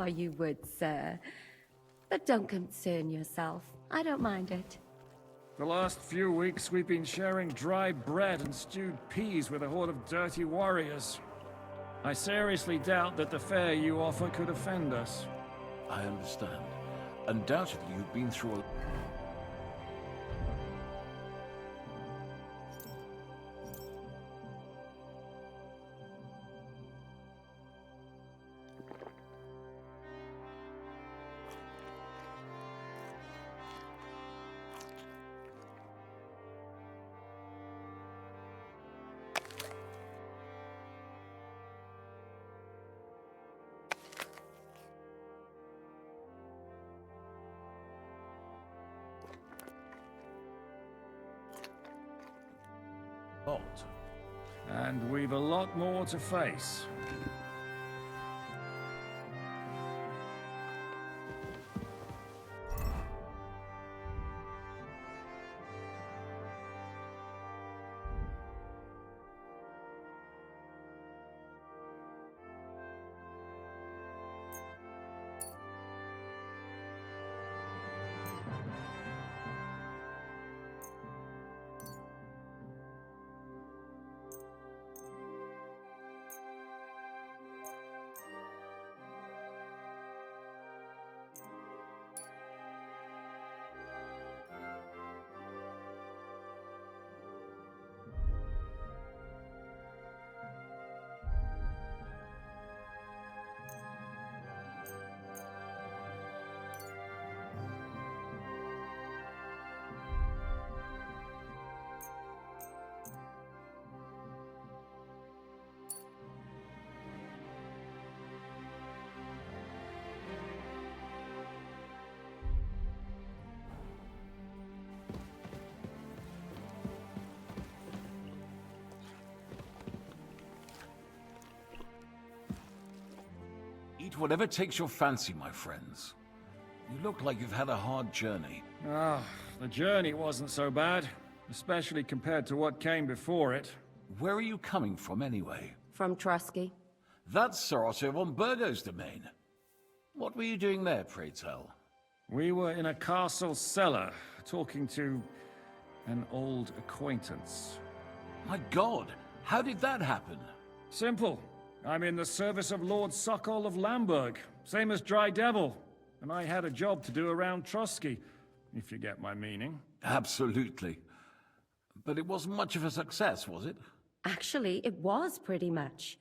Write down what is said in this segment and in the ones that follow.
you would, sir. But don't concern yourself. I don't mind it. The last few weeks we've been sharing dry bread and stewed peas with a horde of dirty warriors. I seriously doubt that the fare you offer could offend us. I understand. Undoubtedly you've been through a... lot. And we've a lot more to face. Eat whatever takes your fancy, my friends. You look like you've had a hard journey. Ah, the journey wasn't so bad, especially compared to what came before it. Where are you coming from, anyway? From Trusky. That's Sir Otto von Burgo's domain. What were you doing there, pray tell? We were in a castle cellar, talking to an old acquaintance. My God, how did that happen? Simple. I'm in the service of Lord Sokol of Lamberg, same as Dry Devil, and I had a job to do around Trusky, if you get my meaning. Absolutely. But it wasn't much of a success, was it? Actually, it was pretty much.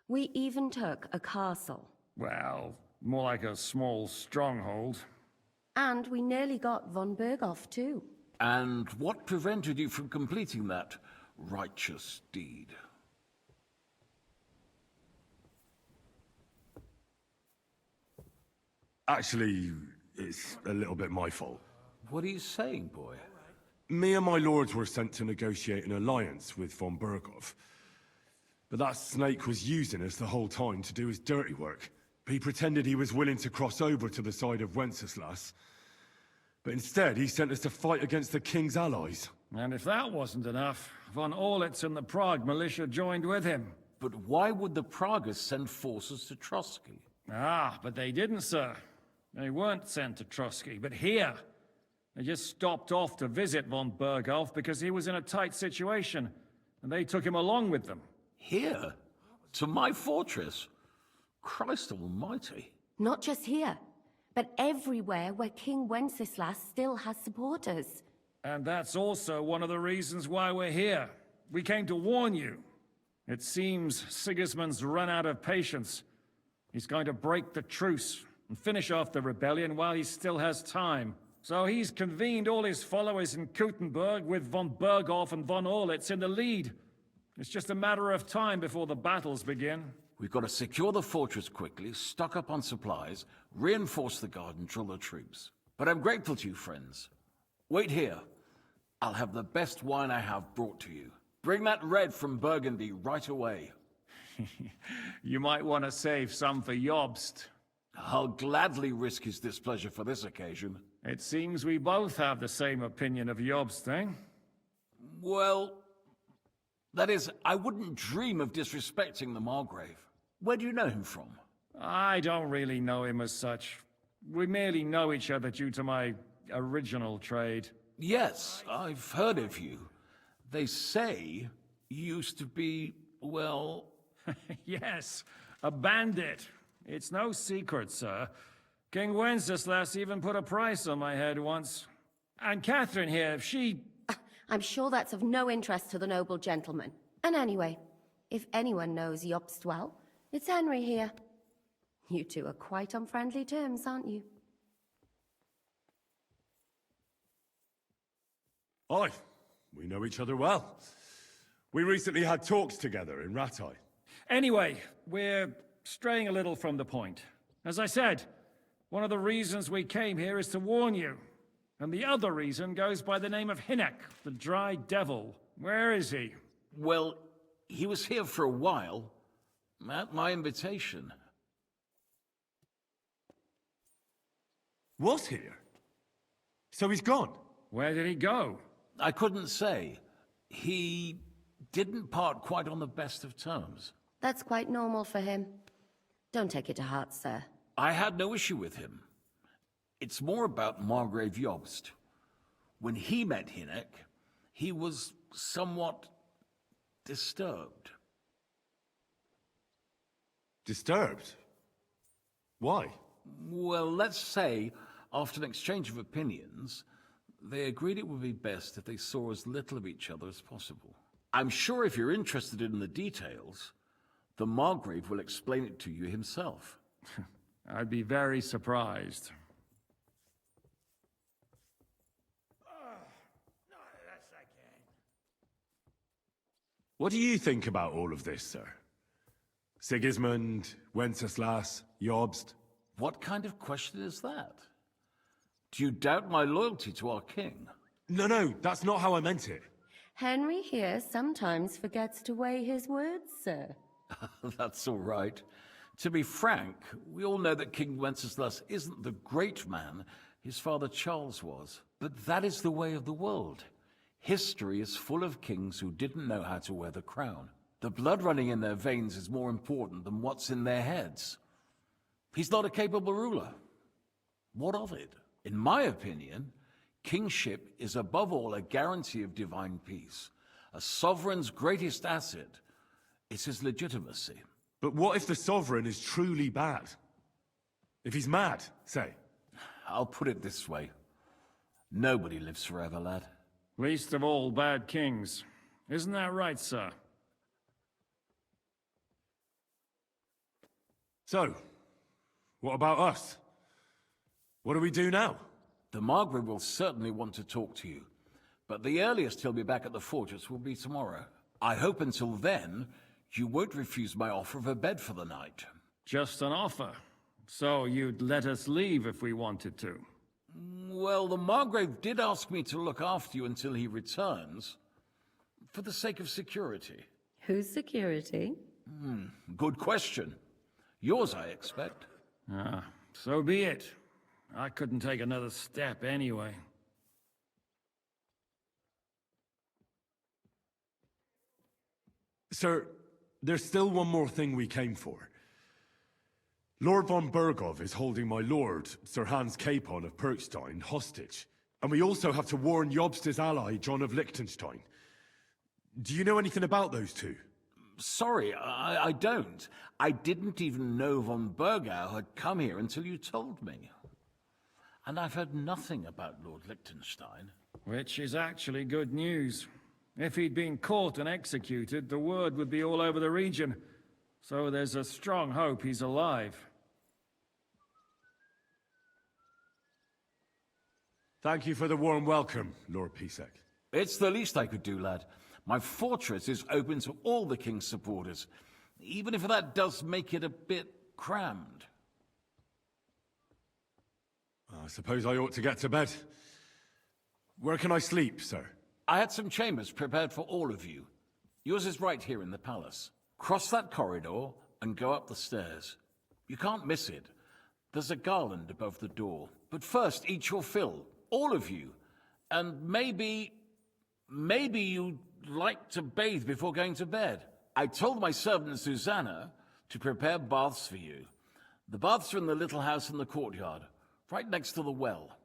We even took a castle. Well, more like a small stronghold. And we nearly got von Berghoff, too. And what prevented you from completing that righteous deed? Actually, it's a little bit my fault. What are you saying, boy? Me and my lords were sent to negotiate an alliance with von Berghoff. But that snake was using us the whole time to do his dirty work. He pretended he was willing to cross over to the side of Wenceslas. But instead, he sent us to fight against the king's allies. And if that wasn't enough, von Orlitz and the Prague militia joined with him. But why would the Pragas send forces to Trusky? Ah, but they didn't, sir. They weren't sent to Trusky, but here. They just stopped off to visit von Berghoff because he was in a tight situation, and they took him along with them. Here? To my fortress? Christ almighty. Not just here, but everywhere where King Wenceslas still has supporters. And that's also one of the reasons why we're here. We came to warn you. It seems Sigismund's run out of patience. He's going to break the truce and finish off the rebellion while he still has time. So he's convened all his followers in Kuttenberg with von Berghoff and von Orlitz in the lead. It's just a matter of time before the battles begin. We've got to secure the fortress quickly, stock up on supplies, reinforce the guard and drill the troops. But I'm grateful to you, friends. Wait here. I'll have the best wine I have brought to you. Bring that red from Burgundy right away. You might want to save some for Jobst. I'll gladly risk his displeasure for this occasion. It seems we both have the same opinion of Jobst, eh? Well, that is, I wouldn't dream of disrespecting the Margrave. Where do you know him from? I don't really know him as such. We merely know each other due to my original trade. Yes, I've heard of you. They say you used to be, well... Yes, a bandit. It's no secret, sir. King Wenceslas even put a price on my head once. And Catherine here, she... I'm sure that's of no interest to the noble gentleman. And anyway, if anyone knows Jobst well, it's Henry here. You two are quite on friendly terms, aren't you? Aye, we know each other well. We recently had talks together in Rattay. Anyway, we're straying a little from the point. As I said, one of the reasons we came here is to warn you. And the other reason goes by the name of Hinnock, the Dry Devil. Where is he? Well, he was here for a while, at my invitation. Was here? So he's gone? Where did he go? I couldn't say. He didn't part quite on the best of terms. That's quite normal for him. Don't take it to heart, sir. I had no issue with him. It's more about Margrave Jobst. When he met Hinnock, he was somewhat disturbed. Disturbed? Why? Well, let's say, after an exchange of opinions, they agreed it would be best if they saw as little of each other as possible. I'm sure if you're interested in the details, the Margrave will explain it to you himself. I'd be very surprised. What do you think about all of this, sir? Sigismund, Wenceslas, Jobst? What kind of question is that? Do you doubt my loyalty to our king? No, that's not how I meant it. Henry here sometimes forgets to weigh his words, sir. That's all right. To be frank, we all know that King Wenceslas isn't the great man his father Charles was. But that is the way of the world. History is full of kings who didn't know how to wear the crown. The blood running in their veins is more important than what's in their heads. He's not a capable ruler. What of it? In my opinion, kingship is above all a guarantee of divine peace. A sovereign's greatest asset is his legitimacy. But what if the sovereign is truly bad? If he's mad, say? I'll put it this way. Nobody lives forever, lad. Least of all bad kings. Isn't that right, sir? So, what about us? What do we do now? The Margrave will certainly want to talk to you, but the earliest he'll be back at the fortress will be tomorrow. I hope until then, you won't refuse my offer of a bed for the night. Just an offer. So you'd let us leave if we wanted to? Well, the Margrave did ask me to look after you until he returns, for the sake of security. Whose security? Good question. Yours, I expect. Ah, so be it. I couldn't take another step anyway. Sir, there's still one more thing we came for. Lord von Bergov is holding my lord, Sir Hans Capon of Perkstein, hostage. And we also have to warn Jobst's ally, John of Liechtenstein. Do you know anything about those two? Sorry, I don't. I didn't even know von Bergau had come here until you told me. And I've heard nothing about Lord Liechtenstein. Which is actually good news. If he'd been caught and executed, the word would be all over the region. So there's a strong hope he's alive. Thank you for the warm welcome, Lord Pisek. It's the least I could do, lad. My fortress is open to all the king's supporters, even if that does make it a bit crammed. I suppose I ought to get to bed. Where can I sleep, sir? I had some chambers prepared for all of you. Yours is right here in the palace. Cross that corridor and go up the stairs. You can't miss it. There's a garland above the door. But first, eat your fill, all of you. And maybe you'd like to bathe before going to bed. I told my servant Susanna to prepare baths for you. The baths are in the little house in the courtyard, right next to the well.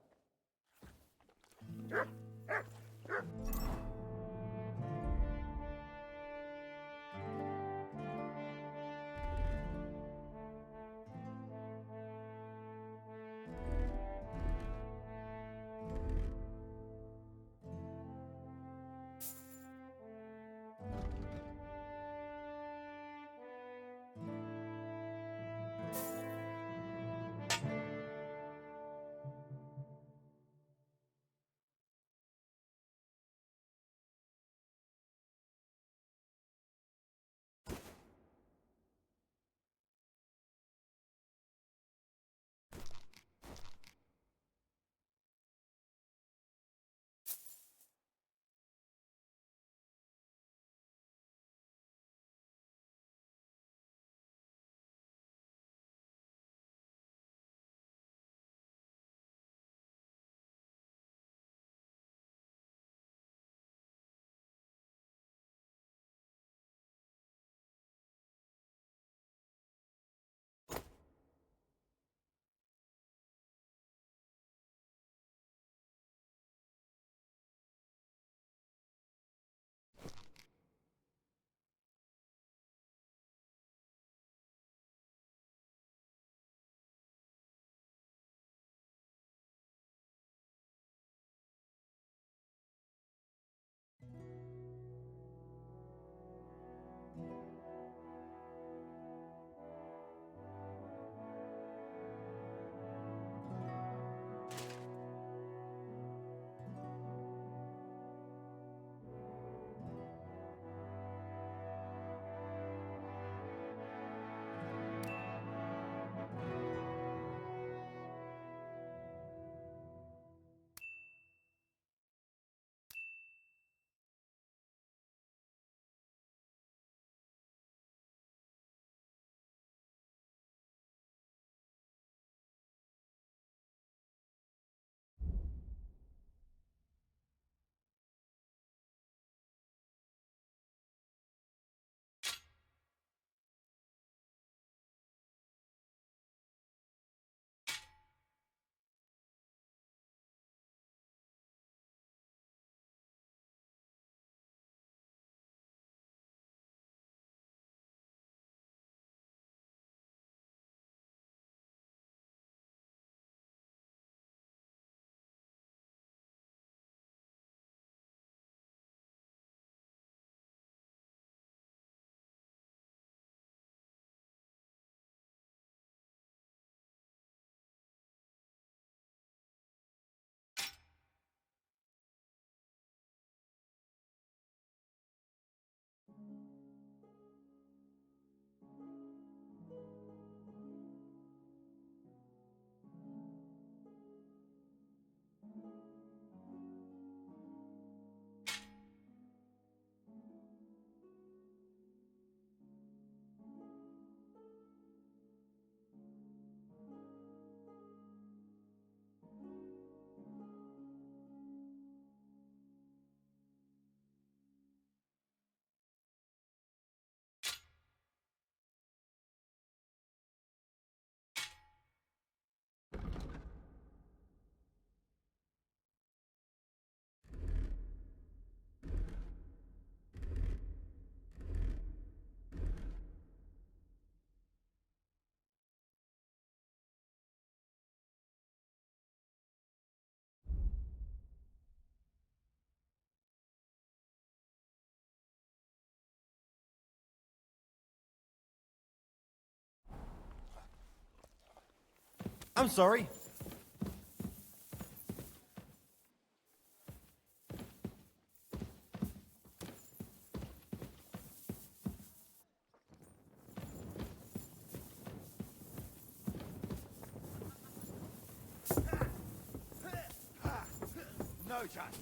I'm sorry. No chance.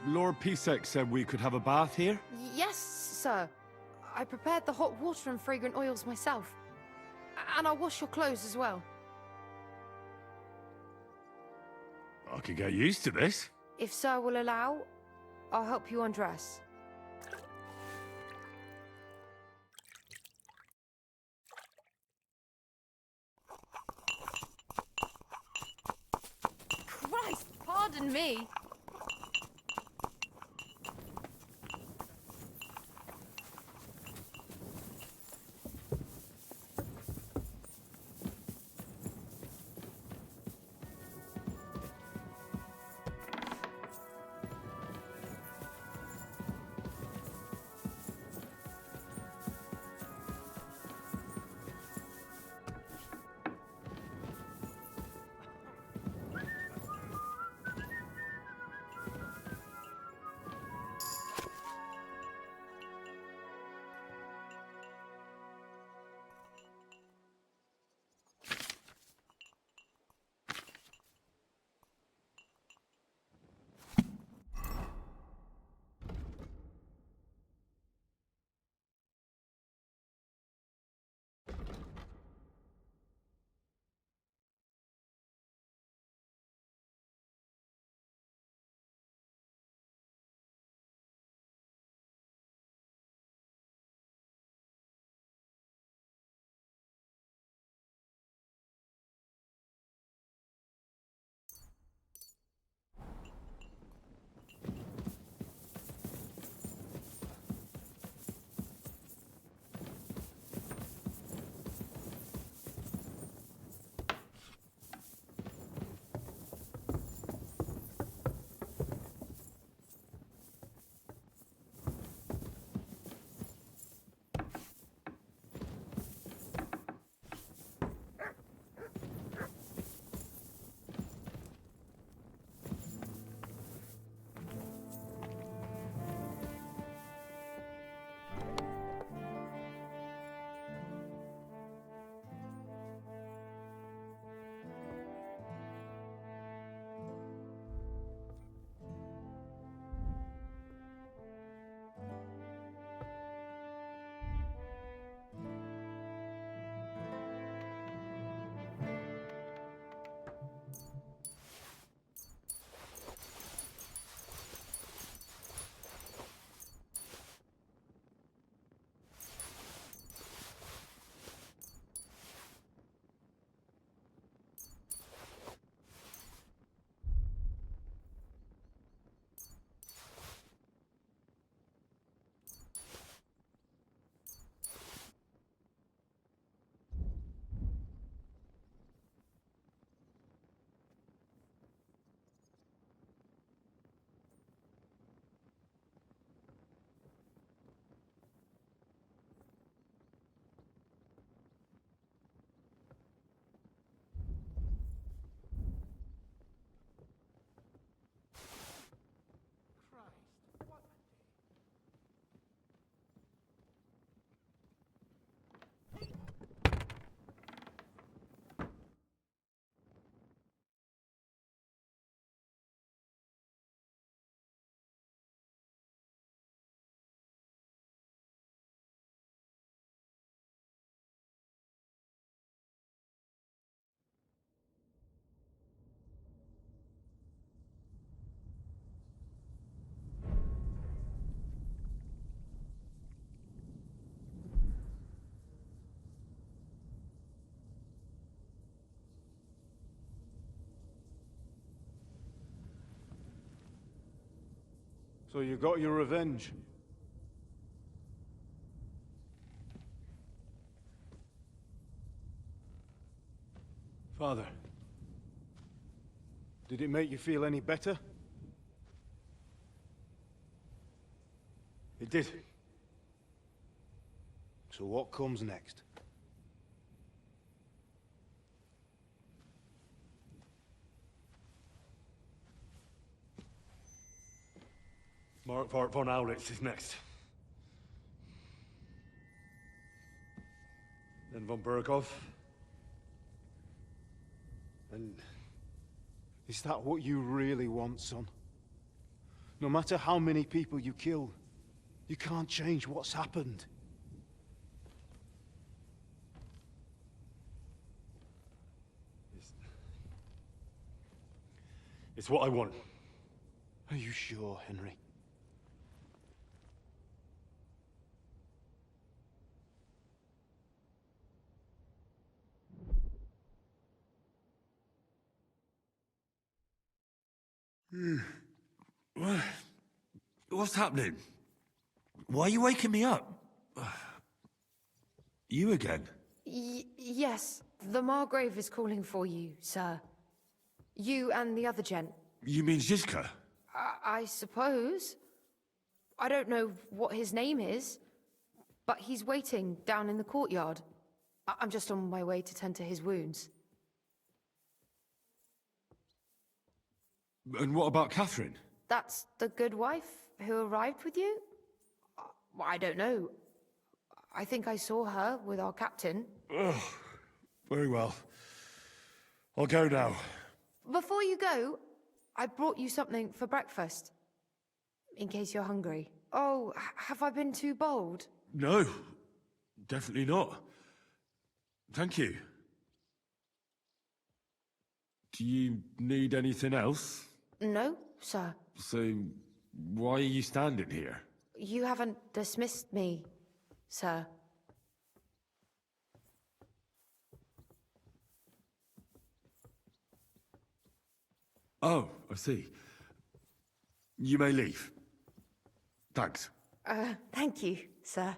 Lord Pisek said we could have a bath here? Yes, sir. I prepared the hot water and fragrant oils myself. And I'll wash your clothes as well. I could get used to this. If sir will allow, I'll help you undress. Christ, pardon me. So you got your revenge? Father, did it make you feel any better? It did. So what comes next? Mark von Aulitz is next. Then von Berghoff. And is that what you really want, son? No matter how many people you kill, you can't change what's happened. It's what I want. Are you sure, Henry? What's happening? Why are you waking me up? You again? Yes, the Margrave is calling for you, sir. You and the other gent. You mean Zizka? I suppose. I don't know what his name is, but he's waiting down in the courtyard. I'm just on my way to tend to his wounds. And what about Catherine? That's the good wife who arrived with you? I don't know. I think I saw her with our captain. Very well. I'll go now. Before you go, I brought you something for breakfast. In case you're hungry. Oh, have I been too bold? No, definitely not. Thank you. Do you need anything else? No, sir. So, why are you standing here? You haven't dismissed me, sir. Oh, I see. You may leave. Thanks. Thank you, sir.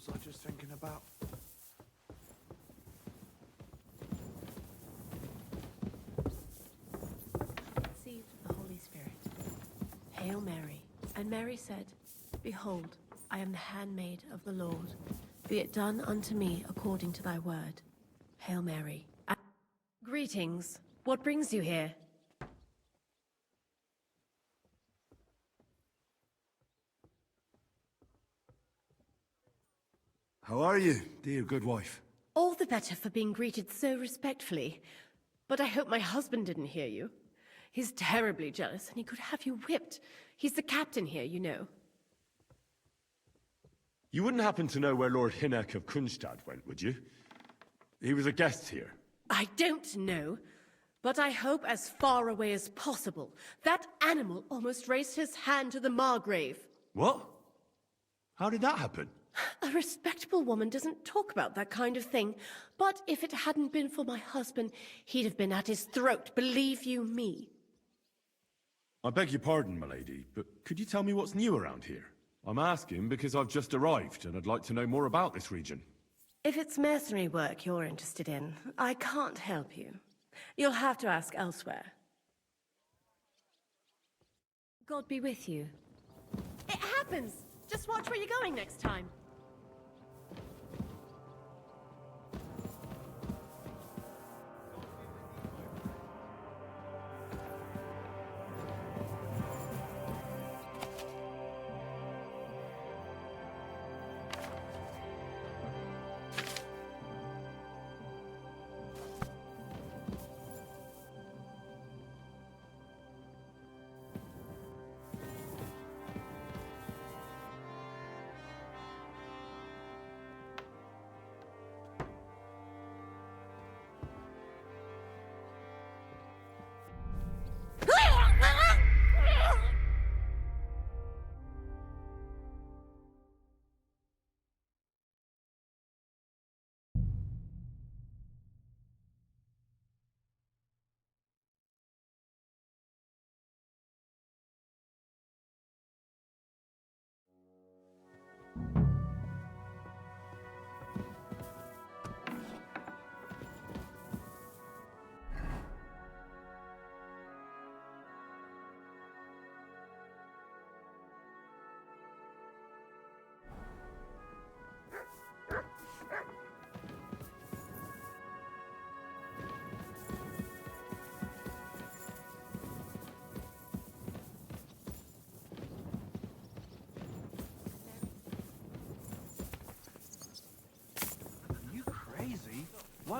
What was I just thinking about? Conceived of the Holy Spirit. Hail Mary. And Mary said, Behold, I am the handmaid of the Lord. Be it done unto me according to thy word. Hail Mary. Greetings. What brings you here? How are you, dear good wife? All the better for being greeted so respectfully. But I hope my husband didn't hear you. He's terribly jealous, and he could have you whipped. He's the captain here, you know. You wouldn't happen to know where Lord Hinnock of Kunstad went, would you? He was a guest here. I don't know, but I hope as far away as possible. That animal almost raised his hand to the Margrave. What? How did that happen? A respectable woman doesn't talk about that kind of thing. But if it hadn't been for my husband, he'd have been at his throat, believe you me. I beg your pardon, milady, but could you tell me what's new around here? I'm asking because I've just arrived, and I'd like to know more about this region. If it's mercenary work you're interested in, I can't help you. You'll have to ask elsewhere. God be with you. It happens! Just watch where you're going next time.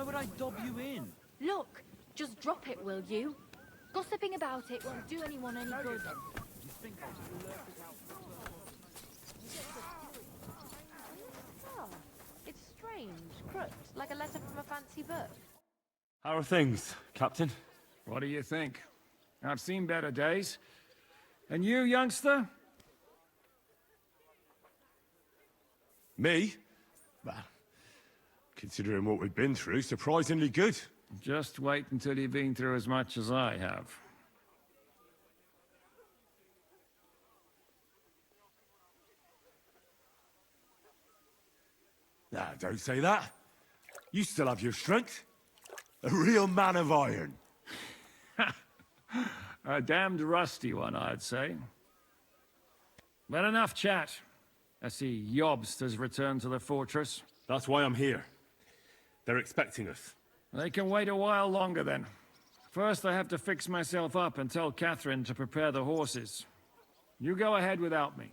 Why would I dob you in? Look, just drop it, will you? Gossiping about it won't do anyone any good. Oh, it's strange, crooked, like a letter from a fancy book. How are things, Captain? What do you think? I've seen better days. And you, youngster? Me? Well, considering what we've been through, surprisingly good. Just wait until you've been through as much as I have. Nah, don't say that. You still have your strength. A real man of iron. A damned rusty one, I'd say. But enough chat. I see Jobst has returned to the fortress. That's why I'm here. They're expecting us. They can wait a while longer then. First, I have to fix myself up and tell Catherine to prepare the horses. You go ahead without me.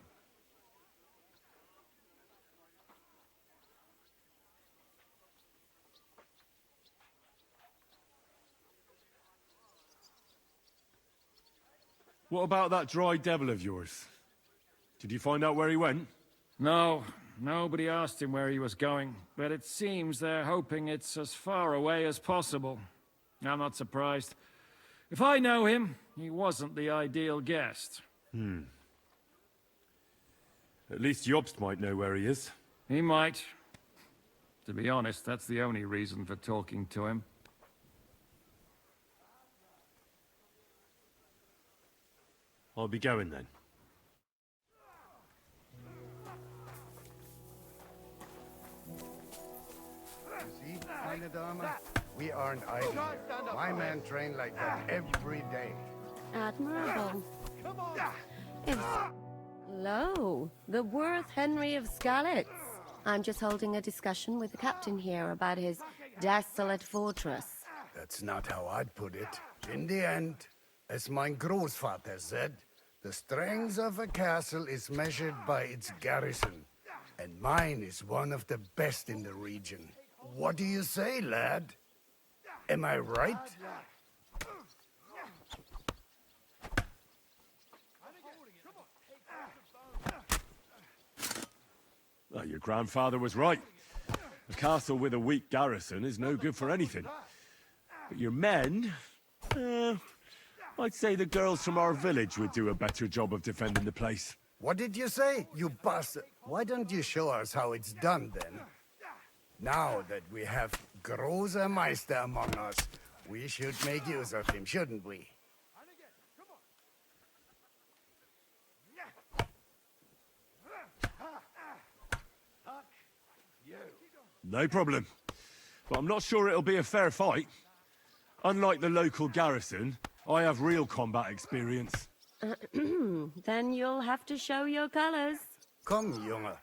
What about that dry devil of yours? Did you find out where he went? No, nobody asked him where he was going, but it seems they're hoping it's as far away as possible. I'm not surprised. If I know him, he wasn't the ideal guest. At least Jobst might know where he is. He might. To be honest, that's the only reason for talking to him. I'll be going then. See, meine Dame, we aren't idle here. My men train like that every day. Admirable. It's... Lo, the worth Henry of Skalitz. I'm just holding a discussion with the captain here about his desolate fortress. That's not how I'd put it. In the end, as mein Großvater said, the strength of a castle is measured by its garrison, and mine is one of the best in the region. What do you say, lad? Am I right? Well, your grandfather was right. A castle with a weak garrison is no good for anything. But your men... I'd say the girls from our village would do a better job of defending the place. What did you say, you bastard? Why don't you show us how it's done, then? Now that we have Großer Meister among us, we should make use of him, shouldn't we? No problem. But I'm not sure it'll be a fair fight. Unlike the local garrison, I have real combat experience. Then you'll have to show your colors. Come, Junge.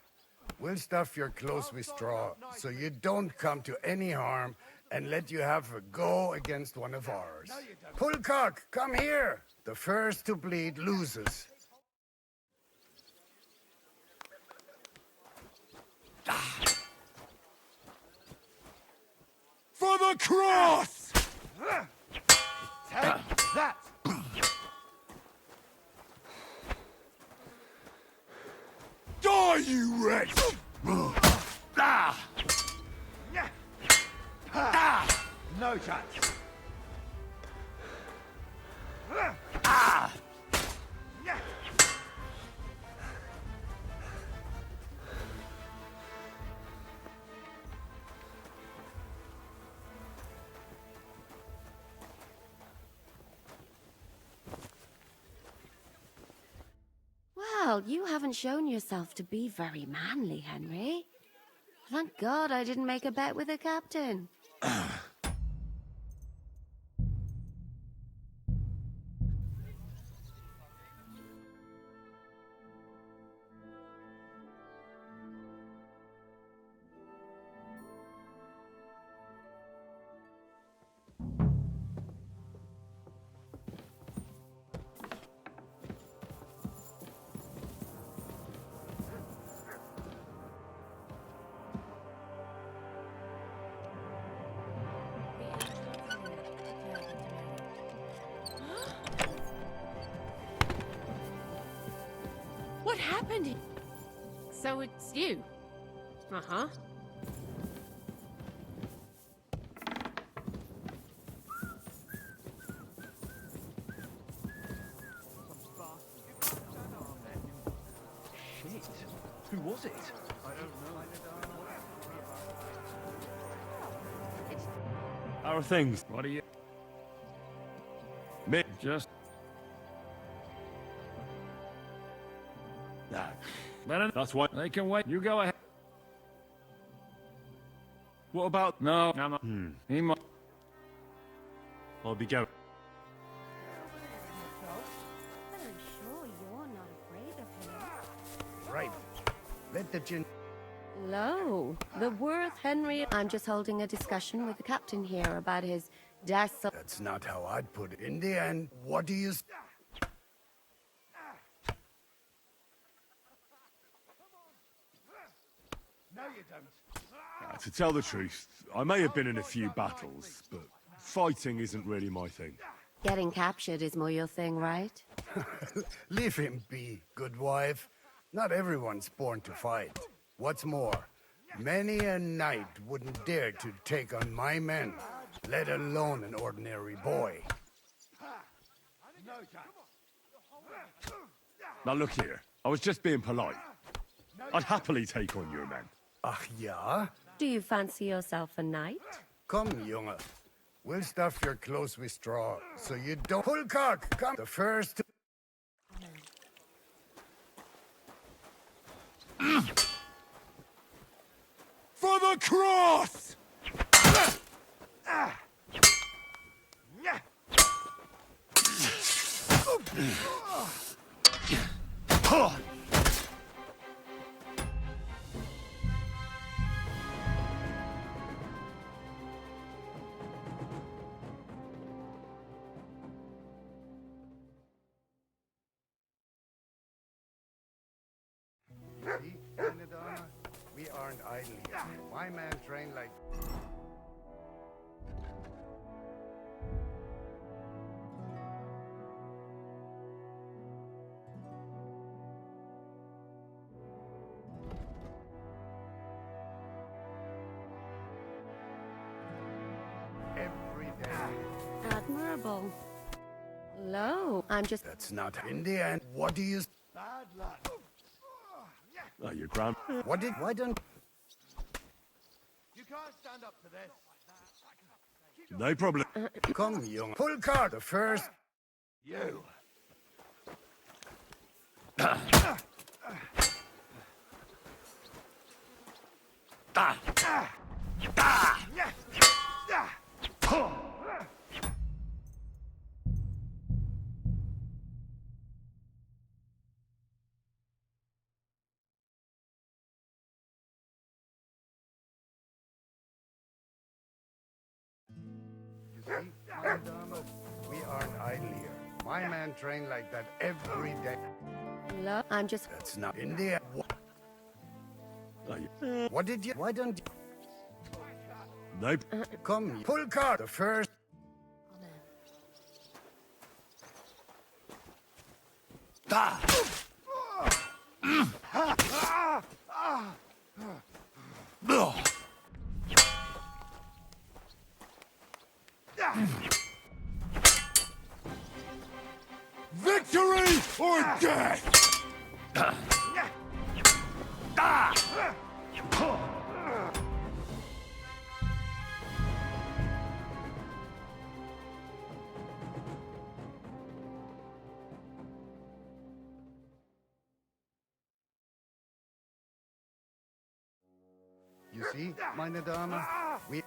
We'll stuff your clothes with straw, so you don't come to any harm, and let you have a go against one of ours. Pullcock, come here! The first to bleed loses. For the cross! Take that! Die, you wretch! No touch. Well, you haven't shown yourself to be very manly, Henry. Thank God I didn't make a bet with the captain. happened? So it's you? Uh-huh. Shit. Who was it? I don't know. How are things? What are you... Me? Just... Nah. Better... That's why. They can wait. You go ahead. What about... No, I'm not. He might... I'll be going. But I'm sure you're not afraid of him. Right. Let the gin... Lo, the Worth Henry. I'm just holding a discussion with the captain here about his desolate... That's not how I'd put it. In the end, what do you... No, you don't. To tell the truth, I may have been in a few battles, but fighting isn't really my thing. Getting captured is more your thing, right? Leave him be, good wife. Not everyone's born to fight. What's more, many a knight wouldn't dare to take on my men, let alone an ordinary boy. Now look here, I was just being polite. I'd happily take on your men. Ach ja? Do you fancy yourself a knight? Come, Junge. We'll stuff your clothes with straw, so you don't... Pull cock! Come! The first... For the cross! See, meine Dame, we aren't idle here. My man trained like... every day. Admirable. Lo, I'm just... That's not in the end. What do you... Bad luck. Oh, your grand... What did... Why don't... You can't stand up to this. No problem. Come, young. Pull card. The first... You. See, meine Dame, we aren't idle here. My man trained like that every day. Lo, I'm just... That's not in the end. Oh, you... What did you... Why don't you... Nope. Come, pull card. The first... Victory or death! You see, meine Dame, we...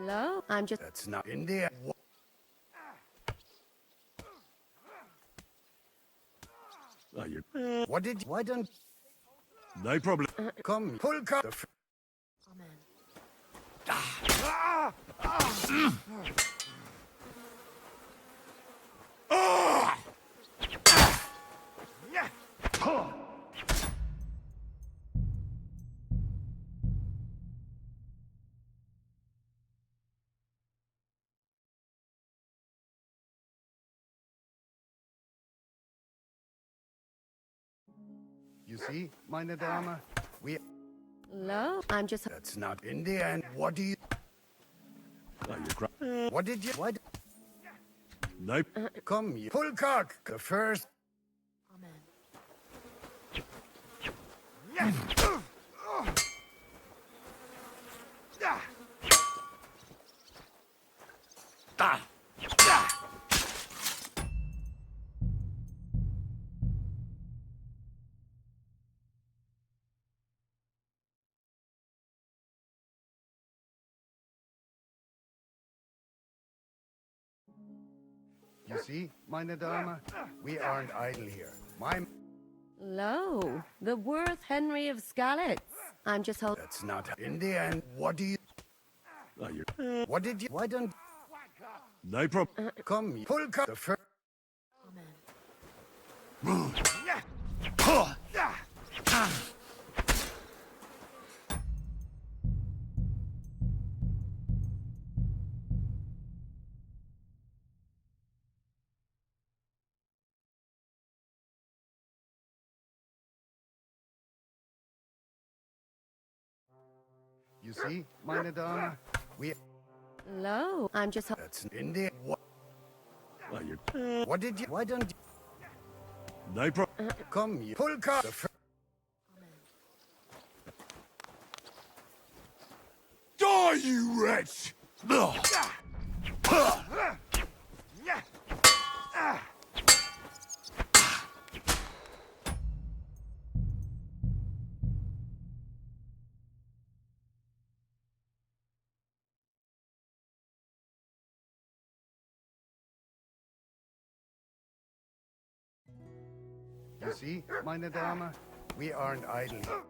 Lo, I'm just... That's not in the end. Oh, you... What did you... Why don't... No problem. Come, pull card. The first... You see, meine Dame, we... Hello? I'm just... That's not in the end. What do you... Oh, you're What did you... What? Nope. Come, you... Pull cock! The first... You see, meine Dame, we aren't idle here. Hello? The Worth Henry of Skalitz. I'm just holding... That's not... In the end, what do you... Oh, you're... What did you... Why don't... No problem. Come, you... Pull cock! The first... You see, meine Dame, we... Hello? I'm just... That's in the... What? Oh, you're... What did you... Why don't you... No problem. Come, you... Pull cock! The first... Die, you wretch! Ugh. You see, meine Dame, we aren't idle here.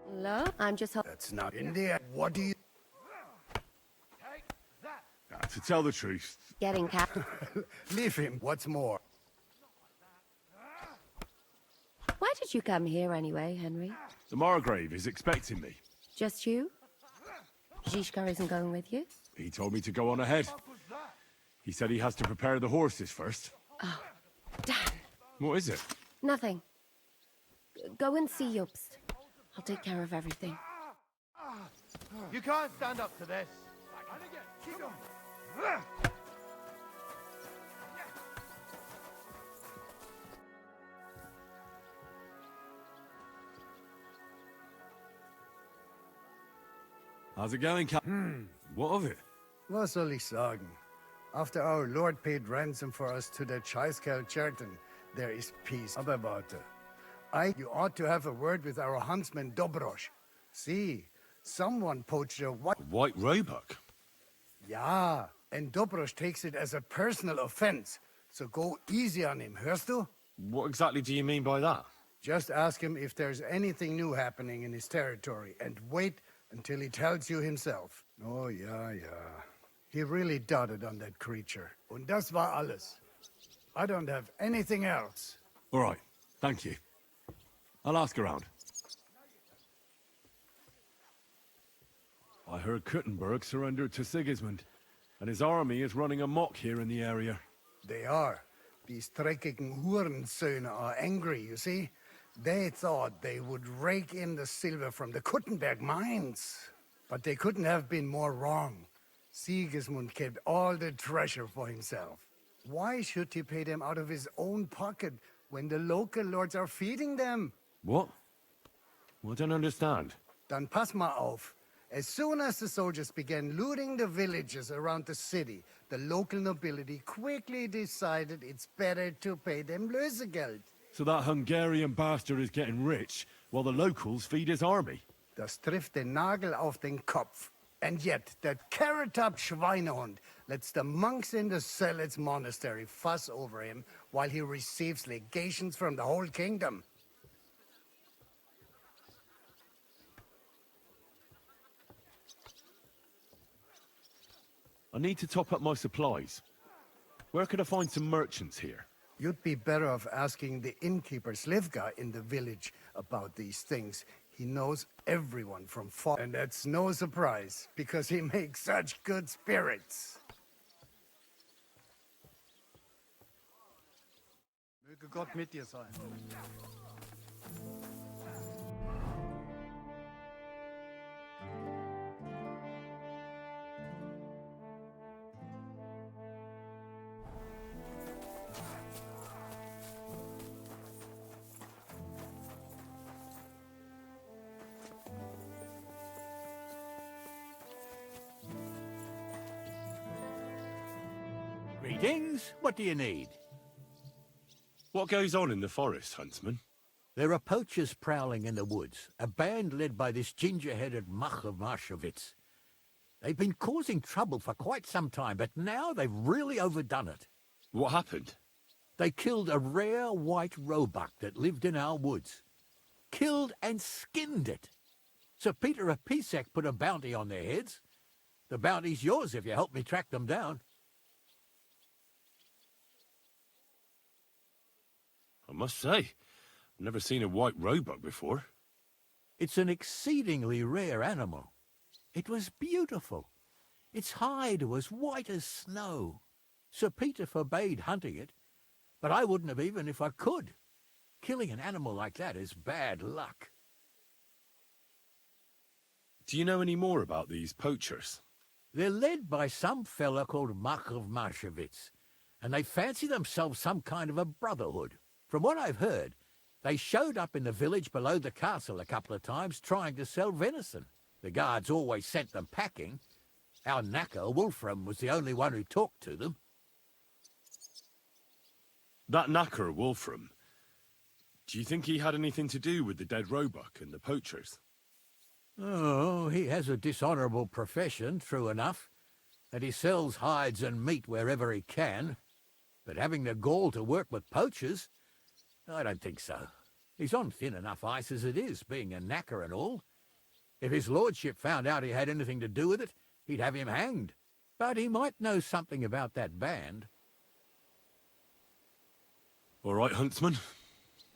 Hello? I'm just... That's not in the end. What do you... To tell the truth, Getting cat... Leave him. What's more? Why did you come here anyway, Henry? the Margrave is expecting me. Just you? Zizka isn't going with you? He told me to go on ahead. He said he has to prepare the horses first. Oh, damn. What is it? Nothing. Go and see Jobst. I'll take care of everything. You can't stand up to this. Keep going. How's it going, Cap? What of it? Was soll ich sagen? After our Lord paid ransom for us to the Chaiskel Cherton, there is peace. Aber warte. You ought to have a word with our huntsman Dobrosh. See, someone poached a White Roebuck? Ja, and Dobrosh takes it as a personal offense. So go easy on him, hörst du? What exactly do you mean by that? Just ask him if there's anything new happening in his territory, and wait until he tells you himself. Oh, ja. He really doted on that creature. Und das war alles. I don't have anything else. All right, thank you. I'll ask around. I heard Kuttenberg surrendered to Sigismund, and his army is running amok here in the area. They are. These dreckigen Hurensöhne are angry, you see? They thought they would rake in the silver from the Kuttenberg mines. But they couldn't have been more wrong. Sigismund kept all the treasure for himself. Why should he pay them out of his own pocket when the local lords are feeding them? What? I don't understand. Dann pass mal auf. As soon as the soldiers began looting the villages around the city, the local nobility quickly decided it's better to pay them Lösegeld. So that Hungarian bastard is getting rich, while the locals feed his army? Das trifft den Nagel auf den Kopf. And yet, that carrot-top Schweinehund lets the monks in the Selets monastery fuss over him while he receives legations from the whole kingdom. I need to top up my supplies. Where could I find some merchants here? You'd be better off asking the innkeeper Slivka in the village about these things. He knows everyone from far, and that's no surprise, because he makes such good spirits. Möge Gott mit dir sein. Greetings. What do you need? What goes on in the forest, Huntsman? There are poachers prowling in the woods, a band led by this ginger-headed muck of Marshowitz. They've been causing trouble for quite some time, but now they've really overdone it. What happened? They killed a rare white roebuck that lived in our woods. Killed and skinned it. Sir Peter of Pisek put a bounty on their heads. The bounty's yours if you help me track them down. I must say, I've never seen a white roebuck before. It's an exceedingly rare animal. It was beautiful. Its hide was white as snow. Sir Peter forbade hunting it, but I wouldn't have even if I could. Killing an animal like that is bad luck. Do you know any more about these poachers? They're led by some fella called Mark of Marshowitz, and they fancy themselves some kind of a brotherhood. From what I've heard, they showed up in the village below the castle a couple of times trying to sell venison. The guards always sent them packing. Our knacker, Wolfram, was the only one who talked to them. That knacker, Wolfram, do you think he had anything to do with the dead roebuck and the poachers? Oh, he has a dishonourable profession, true enough, and he sells hides and meat wherever he can. But having the gall to work with poachers, I don't think so. He's on thin enough ice as it is, being a knacker and all. If his lordship found out he had anything to do with it, he'd have him hanged. But he might know something about that band. All right, Huntsman.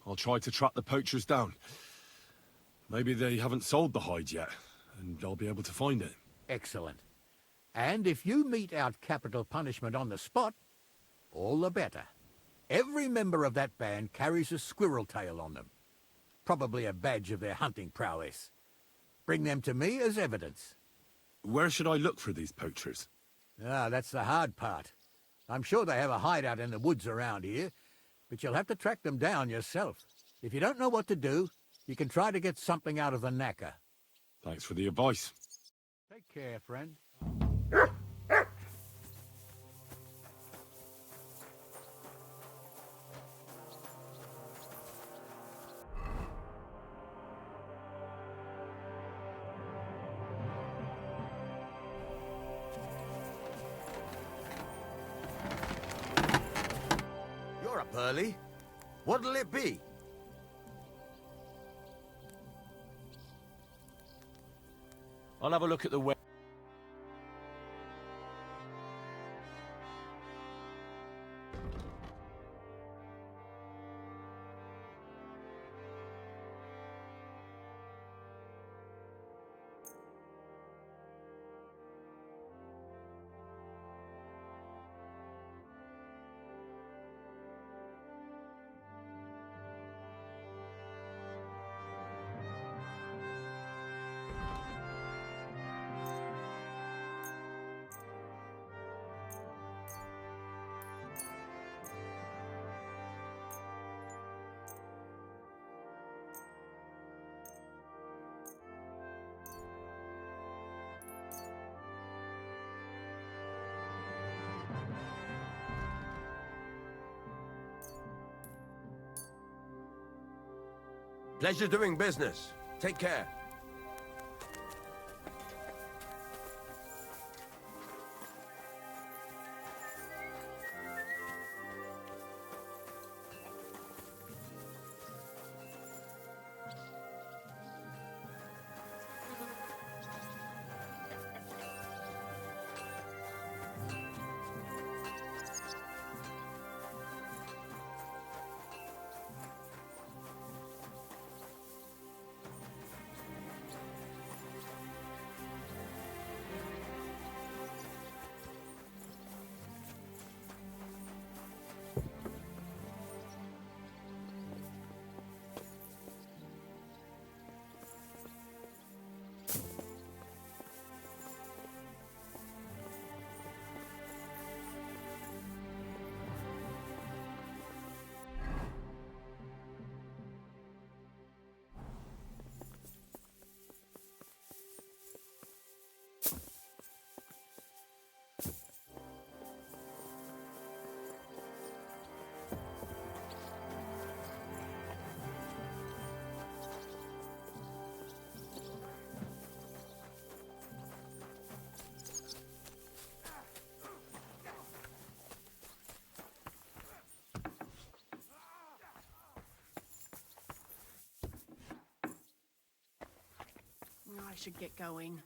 I'll try to track the poachers down. Maybe they haven't sold the hide yet, and I'll be able to find it. Excellent. And if you mete out capital punishment on the spot, all the better. Every member of that band carries a squirrel tail on them. Probably a badge of their hunting prowess. Bring them to me as evidence. Where should I look for these poachers? Ah, that's the hard part. I'm sure they have a hideout in the woods around here, but you'll have to track them down yourself. If you don't know what to do, you can try to get something out of the knacker. Thanks for the advice. Take care, friend. You're up early. What'll it be? I'll have a look at the web. Pleasure doing business. Take care. I should get going.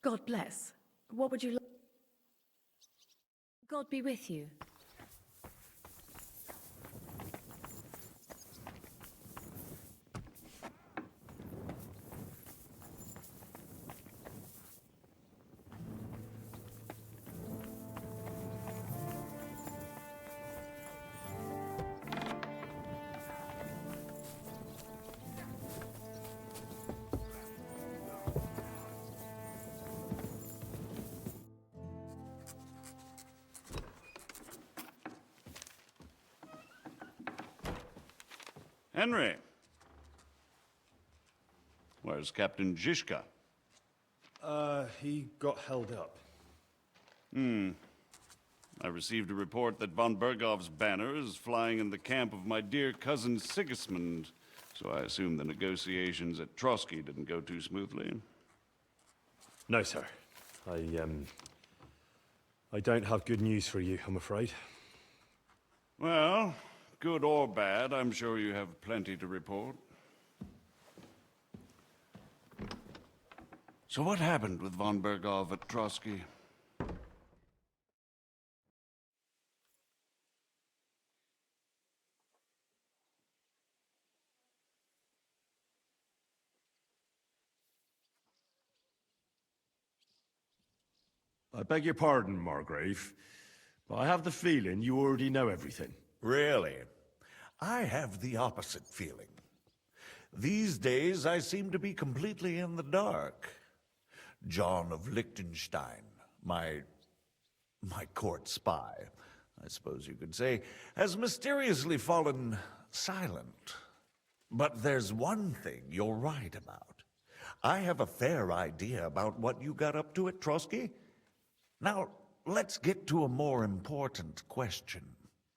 God bless. What would you like? God be with you. Henry. Where's Captain Zizka? He got held up. I received a report that von Bergov's banner is flying in the camp of my dear cousin Sigismund, so I assume the negotiations at Trotsky didn't go too smoothly. No, sir. I don't have good news for you, I'm afraid. Well, good or bad, I'm sure you have plenty to report. So what happened with von Bergov at Trotsky? I beg your pardon, Margrave, but I have the feeling you already know everything. Really? I have the opposite feeling. These days, I seem to be completely in the dark. John of Liechtenstein, my court spy, I suppose you could say, has mysteriously fallen silent. But there's one thing you're right about. I have a fair idea about what you got up to at Trotsky. Now, let's get to a more important question.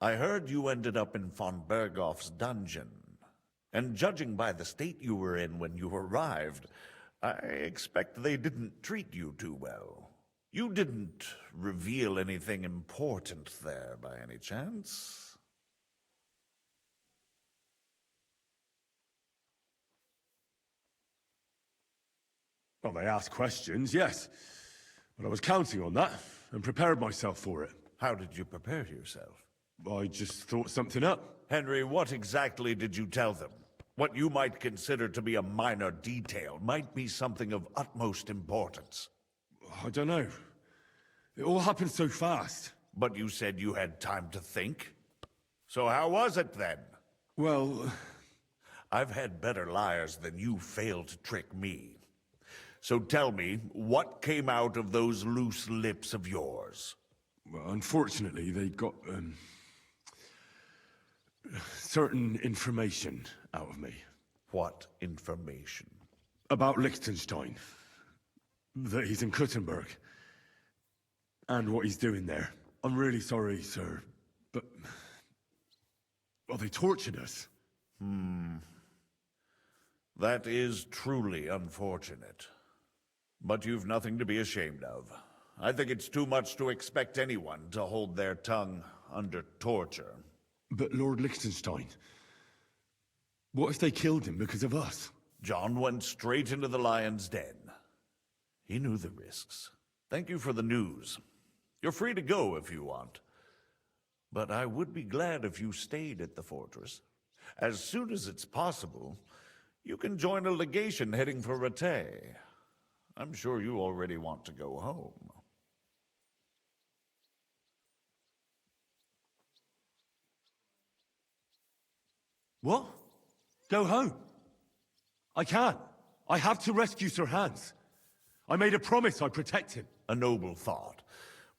I heard you ended up in von Bergov's dungeon. And judging by the state you were in when you arrived, I expect they didn't treat you too well. You didn't reveal anything important there by any chance? Well, they asked questions, yes. But I was counting on that, and prepared myself for it. How did you prepare yourself? I just thought something up. Henry, what exactly did you tell them? What you might consider to be a minor detail might be something of utmost importance. I don't know. It all happened so fast. But you said you had time to think. So how was it then? Well, I've had better liars than you fail to trick me. So tell me, what came out of those loose lips of yours? Well, unfortunately, they got, certain information out of me. What information? About Liechtenstein. That he's in Kuttenberg. And what he's doing there. I'm really sorry, sir, but... well, they tortured us. That is truly unfortunate. But you've nothing to be ashamed of. I think it's too much to expect anyone to hold their tongue under torture. But Lord Liechtenstein... what if they killed him because of us? John went straight into the lion's den. He knew the risks. Thank you for the news. You're free to go if you want. But I would be glad if you stayed at the fortress. As soon as it's possible, you can join a legation heading for Rattay. I'm sure you already want to go home. What? Go home? I can't. I have to rescue Sir Hans. I made a promise I'd protect him. A noble thought.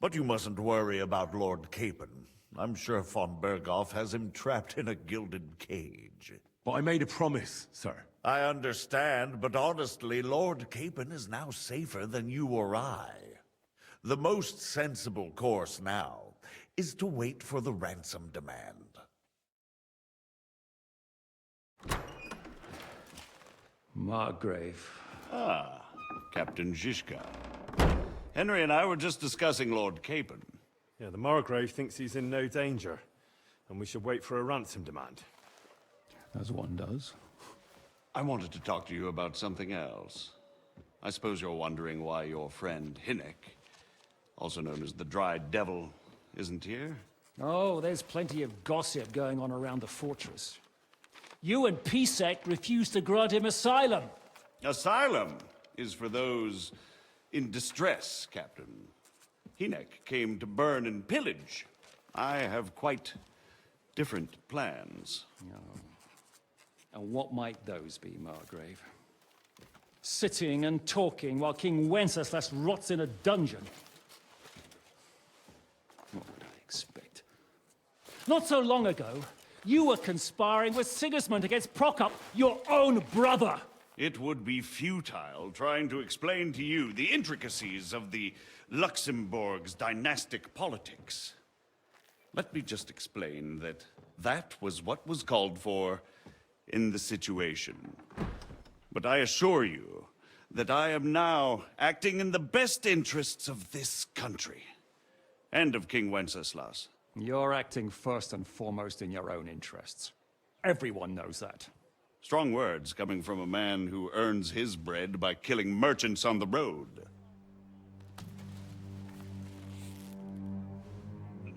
But you mustn't worry about Lord Capon. I'm sure von Berghoff has him trapped in a gilded cage. But I made a promise, sir. I understand, but honestly, Lord Capon is now safer than you or I. The most sensible course now is to wait for the ransom demand. Margrave. Ah, Captain Zizka. Henry and I were just discussing Lord Capon. Yeah, the Margrave thinks he's in no danger, and we should wait for a ransom demand. As one does. I wanted to talk to you about something else. I suppose you're wondering why your friend Hinnek, also known as the Dried Devil, isn't here? Oh, there's plenty of gossip going on around the fortress. You and Pisek refused to grant him asylum. Asylum is for those in distress, Captain. Hinnek came to burn and pillage. I have quite different plans. Oh. And what might those be, Margrave? Sitting and talking while King Wenceslas rots in a dungeon. What would I expect? Not so long ago, you were conspiring with Sigismund against Prokop, your own brother. It would be futile trying to explain to you the intricacies of the Luxembourg's dynastic politics. Let me just explain that that was what was called for in the situation. But I assure you that I am now acting in the best interests of this country and of King Wenceslas. You're acting first and foremost in your own interests. Everyone knows that. Strong words coming from a man who earns his bread by killing merchants on the road.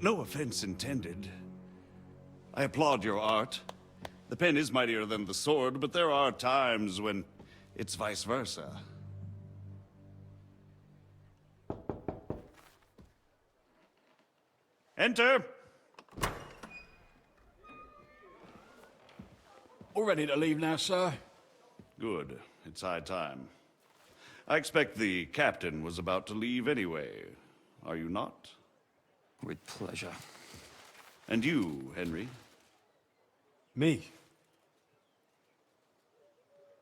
No offense intended. I applaud your art. The pen is mightier than the sword, but there are times when it's vice versa. Enter! We're ready to leave now, sir. Good. It's high time. I expect the captain was about to leave anyway. Are you not? With pleasure. And you, Henry? Me?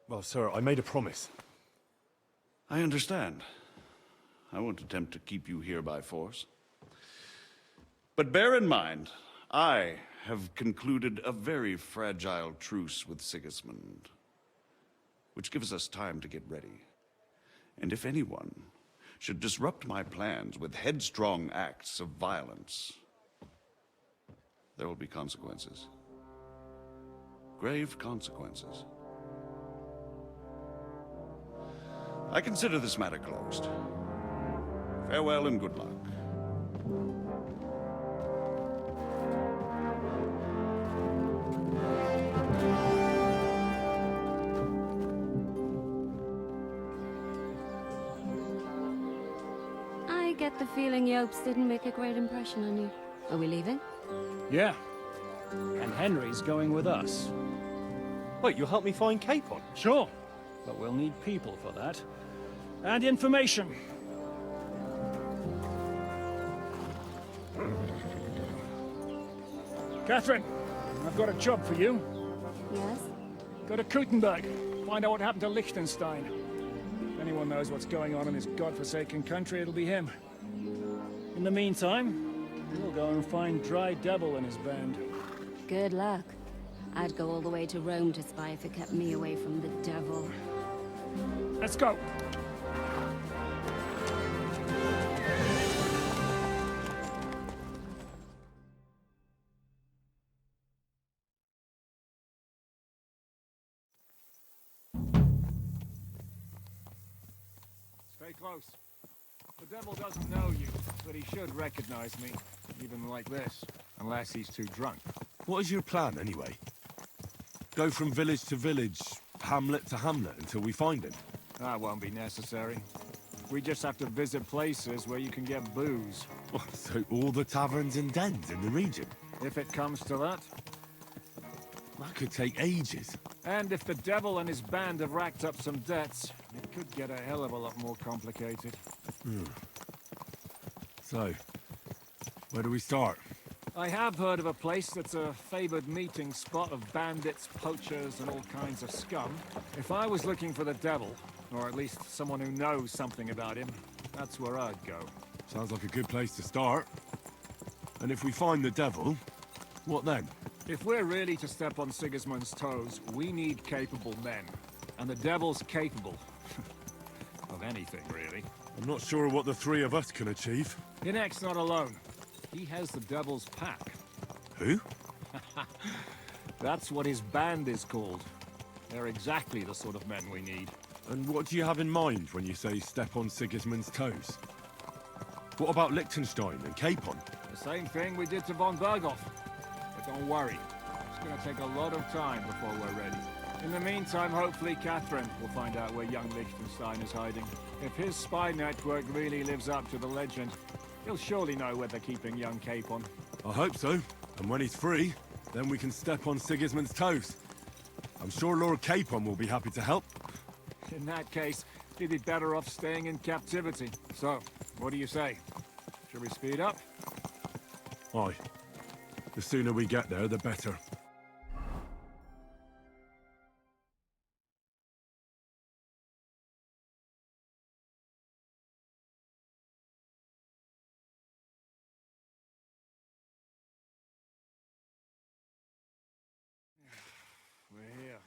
Well, sir, I made a promise. I understand. I won't attempt to keep you here by force. But bear in mind, I have concluded a very fragile truce with Sigismund, which gives us time to get ready. And if anyone should disrupt my plans with headstrong acts of violence, there will be consequences. Grave consequences. I consider this matter closed. Farewell and good luck. I get the feeling Yopes didn't make a great impression on you. Are we leaving? Yeah. And Henry's going with us. Wait, you'll help me find Capon? Sure. But we'll need people for that. And information. Catherine, I've got a job for you. Yes? Go to Kuttenberg. Find out what happened to Liechtenstein. If anyone knows what's going on in this godforsaken country, it'll be him. In the meantime, we'll go and find Dry Devil and his band. Good luck. I'd go all the way to Rome to spy if it kept me away from the devil. Let's go. Stay close. The devil doesn't know you, but he should recognize me, even like this, unless he's too drunk. What is your plan, anyway? Go from village to village, hamlet to hamlet, until we find him? That won't be necessary. We just have to visit places where you can get booze. So all the taverns and dens in the region? If it comes to that. That could take ages. And if the devil and his band have racked up some debts, it could get a hell of a lot more complicated. So So, where do we start? I have heard of a place that's a favored meeting spot of bandits, poachers, and all kinds of scum. If I was looking for the devil, or at least someone who knows something about him, that's where I'd go. Sounds like a good place to start. And if we find the devil, what then? If we're really to step on Sigismund's toes, we need capable men. And the devil's capable. of anything, really. I'm not sure what the three of us can achieve. Inek's not alone. He has the devil's pack. Who? That's what his band is called. They're exactly the sort of men we need. And what do you have in mind when you say step on Sigismund's toes? What about Liechtenstein and Capon? The same thing we did to von Berghoff. But don't worry, it's going to take a lot of time before we're ready. In the meantime, hopefully Catherine will find out where young Liechtenstein is hiding. If his spy network really lives up to the legend, he'll surely know where they're keeping young Capon. I hope so. And when he's free, then we can step on Sigismund's toes. I'm sure Lord Capon will be happy to help. In that case, he'd be better off staying in captivity. So, what do you say? Should we speed up? Aye. The sooner we get there, the better. We're here.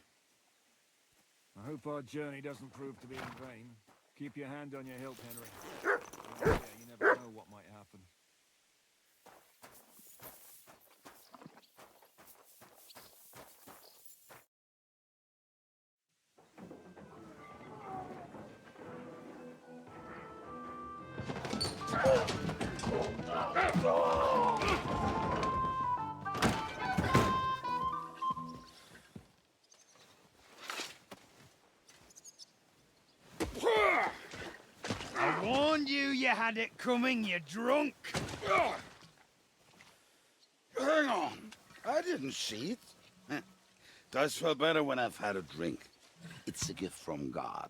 I hope our journey doesn't prove to be in vain. Keep your hand on your hilt, Henry. Oh, yeah, you never know what might happen. I warned you had it coming, you drunk. Hang on. I didn't see it. Does feel better when I've had a drink. It's a gift from God.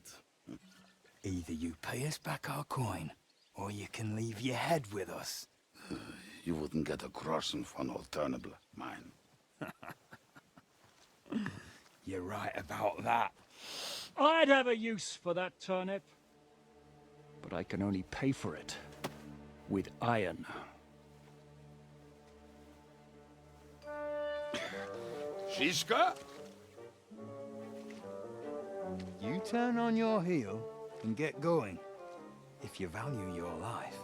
Either you pay us back our coin, or you can leave your head with us. You wouldn't get a crossing for an alternative, mine. You're right about that. I'd have a use for that turnip. But I can only pay for it with iron. Shiska? You turn on your heel and get going. If you value your life.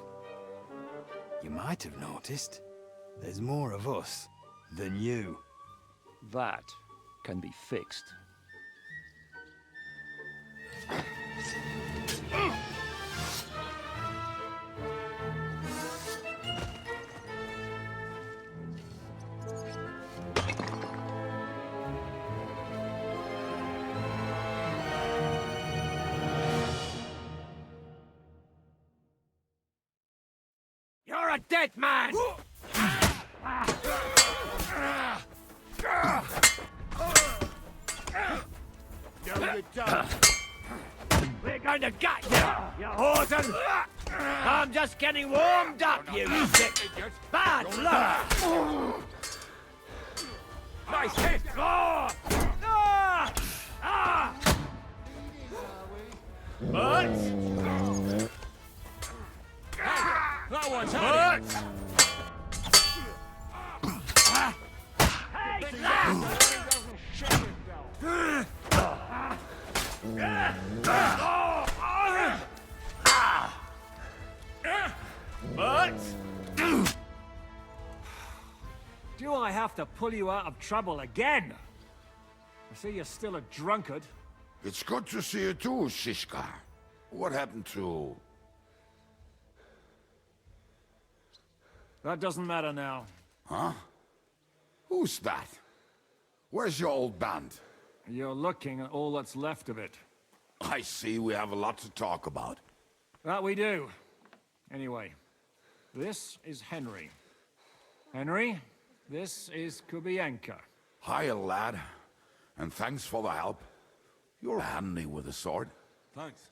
You might have noticed there's more of us than you. That can be fixed. You're a dead man! No, you don't. We're going to gut you, you hosen! I'm just getting warmed up, you sick! Bad luck! Nice hit! But... That one's hurt! But... Do I have to pull you out of trouble again? I see you're still a drunkard. It's good to see you too, Shishka. What happened to... That doesn't matter now. Huh? Who's that? Where's your old band? You're looking at all that's left of it. I see we have a lot to talk about. That we do. Anyway, this is Henry. Henry, this is Kubienka. Hiya, lad. And thanks for the help. You're handy with a sword. Thanks.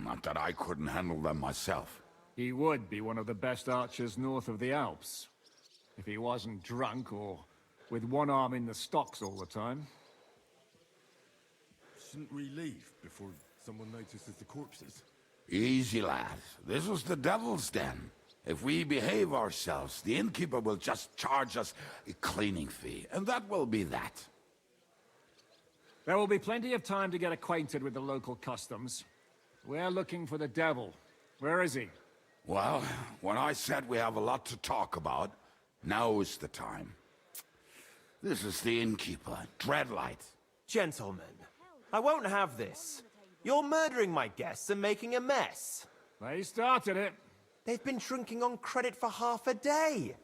Not that I couldn't handle them myself. He would be one of the best archers north of the Alps. If he wasn't drunk or with one arm in the stocks all the time. Shouldn't we leave before someone notices the corpses? Easy, lad. This was the Devil's Den. If we behave ourselves, the innkeeper will just charge us a cleaning fee, and that will be that. There will be plenty of time to get acquainted with the local customs. We're looking for the devil. Where is he? Well, when I said we have a lot to talk about, now is the time. This is the innkeeper, Dreadlight. Gentlemen, I won't have this. You're murdering my guests and making a mess. They started it. They've been drinking on credit for half a day.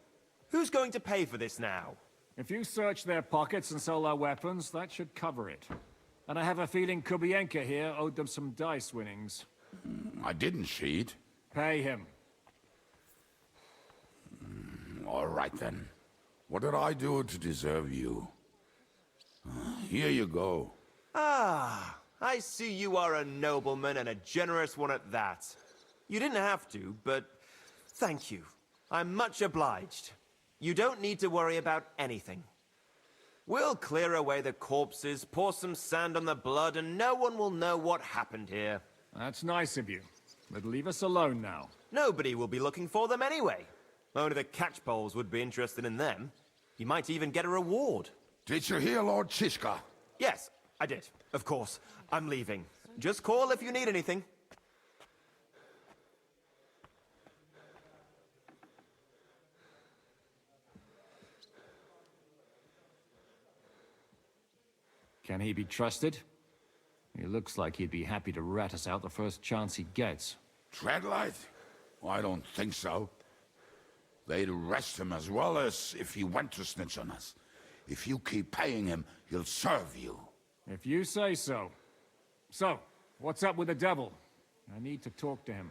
Who's going to pay for this now? If you search their pockets and sell their weapons, that should cover it. And I have a feeling Kubienka here owed them some dice winnings. I didn't cheat. Pay him. All right, then. What did I do to deserve you? Here you go. Ah, I see you are a nobleman and a generous one at that. You didn't have to, but thank you. I'm much obliged. You don't need to worry about anything. We'll clear away the corpses, pour some sand on the blood, and no one will know what happened here. That's nice of you. But leave us alone now. Nobody will be looking for them anyway. Only the catchpoles would be interested in them. You might even get a reward. Did you hear Lord Chishka? Yes, I did. Of course. I'm leaving. Just call if you need anything. Can he be trusted? He looks like he'd be happy to rat us out the first chance he gets. Dreadlight? I don't think so. They'd arrest him as well as if he went to snitch on us. If you keep paying him, he'll serve you. If you say so. So, what's up with the devil? I need to talk to him.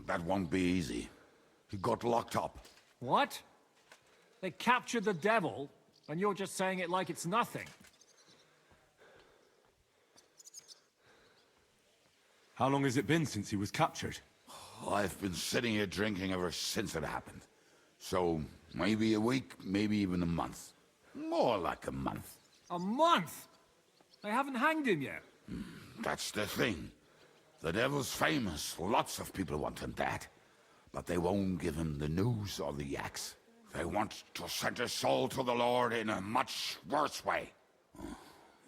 That won't be easy. He got locked up. What? They captured the devil, and you're just saying it like it's nothing. How long has it been since he was captured? I've been sitting here drinking ever since it happened. So, maybe a week, maybe even a month. More like a month. A month? They haven't hanged him yet. That's the thing. The devil's famous. Lots of people want him dead. But they won't give him the news or the axe. They want to send his soul to the Lord in a much worse way.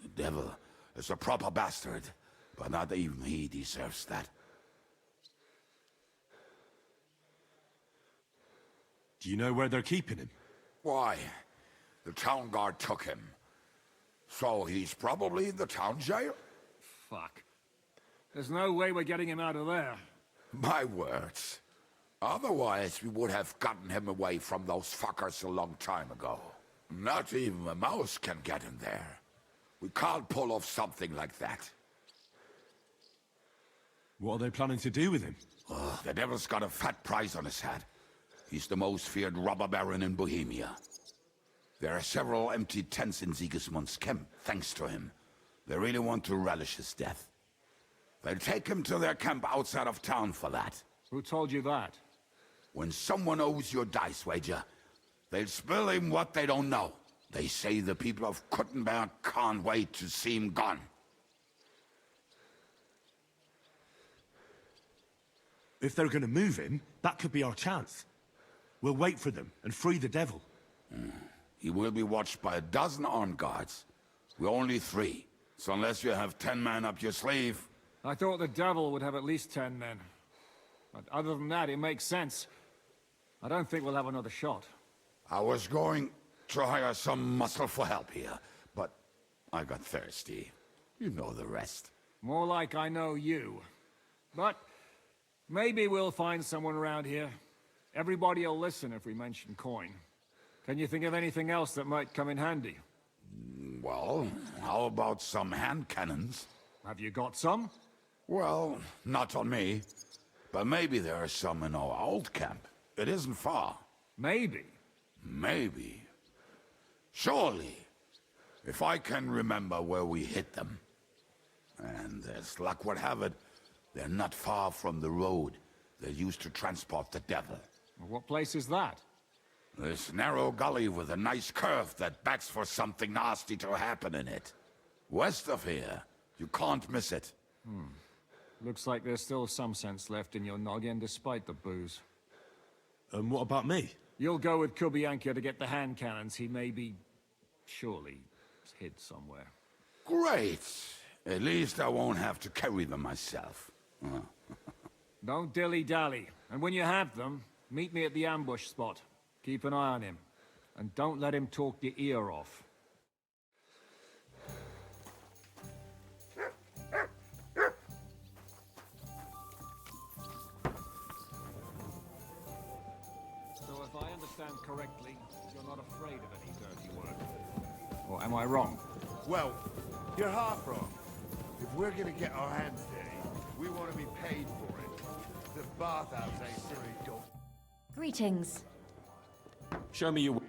The devil is a proper bastard. But not even he deserves that. Do you know where they're keeping him? Why? The town guard took him. So he's probably in the town jail? Fuck. There's no way we're getting him out of there. My words. Otherwise, we would have gotten him away from those fuckers a long time ago. Not even a mouse can get him there. We can't pull off something like that. What are they planning to do with him? The devil's got a fat price on his head. He's the most feared robber baron in Bohemia. There are several empty tents in Sigismund's camp, thanks to him. They really want to relish his death. They'll take him to their camp outside of town for that. Who told you that? When someone owes you a dice wager, they'll spill him what they don't know. They say the people of Kuttenberg can't wait to see him gone. If they're gonna move him, that could be our chance. We'll wait for them and free the devil. He will be watched by a dozen armed guards. We're only 3. So unless you have 10 men up your sleeve... I thought the devil would have at least 10 men. But other than that, it makes sense. I don't think we'll have another shot. I was going to hire some muscle for help here, but I got thirsty. You know the rest. More like I know you. But maybe we'll find someone around here. Everybody will listen if we mention coin. Can you think of anything else that might come in handy? Well, how about some hand cannons? Have you got some? Well, not on me. But maybe there are some in our old camp. It isn't far. Maybe? Maybe. Surely. If I can remember where we hit them. And as luck would have it, they're not far from the road. they used to transport the devil. What place is that? This narrow gully with a nice curve that backs for something nasty to happen in it. West of here. You can't miss it. Looks like there's still some sense left in your noggin despite the booze. And what about me? You'll go with Kubianka to get the hand cannons. He may be... surely hid somewhere. Great! At least I won't have to carry them myself. Don't dilly-dally. And when you have them, meet me at the ambush spot. Keep an eye on him. And don't let him talk your ear off. So if I understand correctly, you're not afraid of any dirty work. Or am I wrong? Well, you're half wrong. If we're gonna get our hands dirty, we want to be paid for it. The bathhouse ain't silly dog. Greetings. Show me your...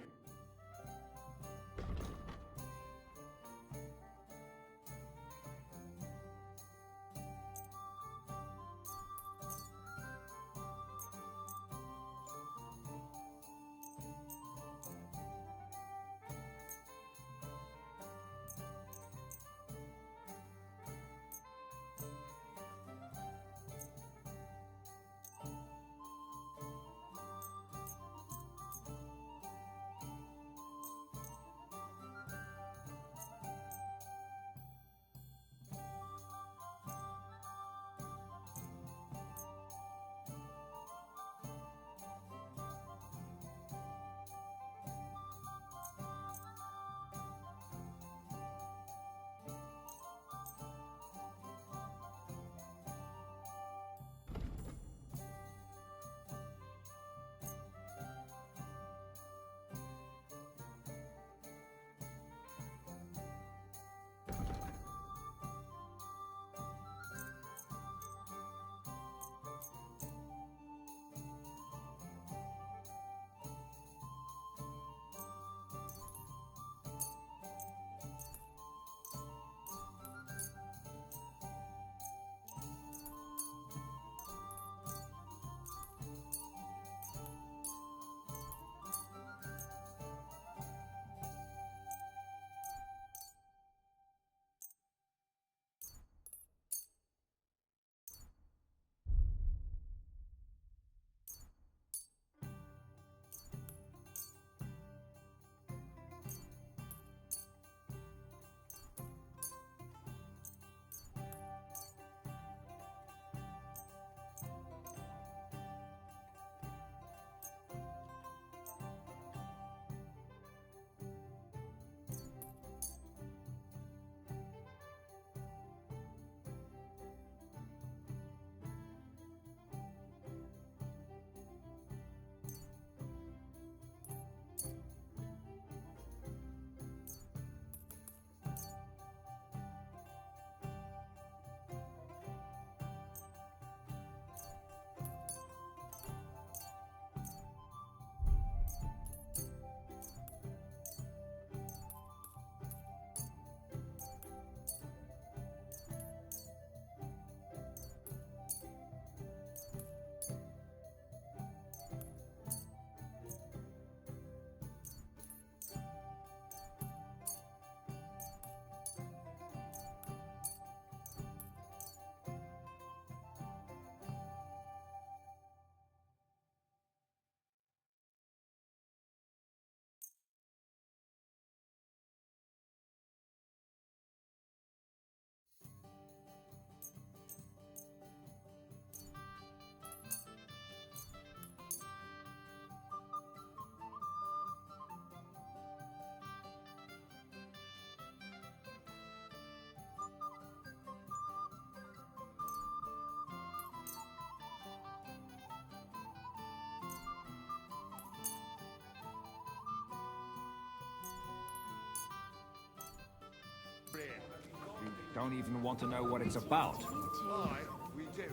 You don't even want to know what it's about. Aye, we do.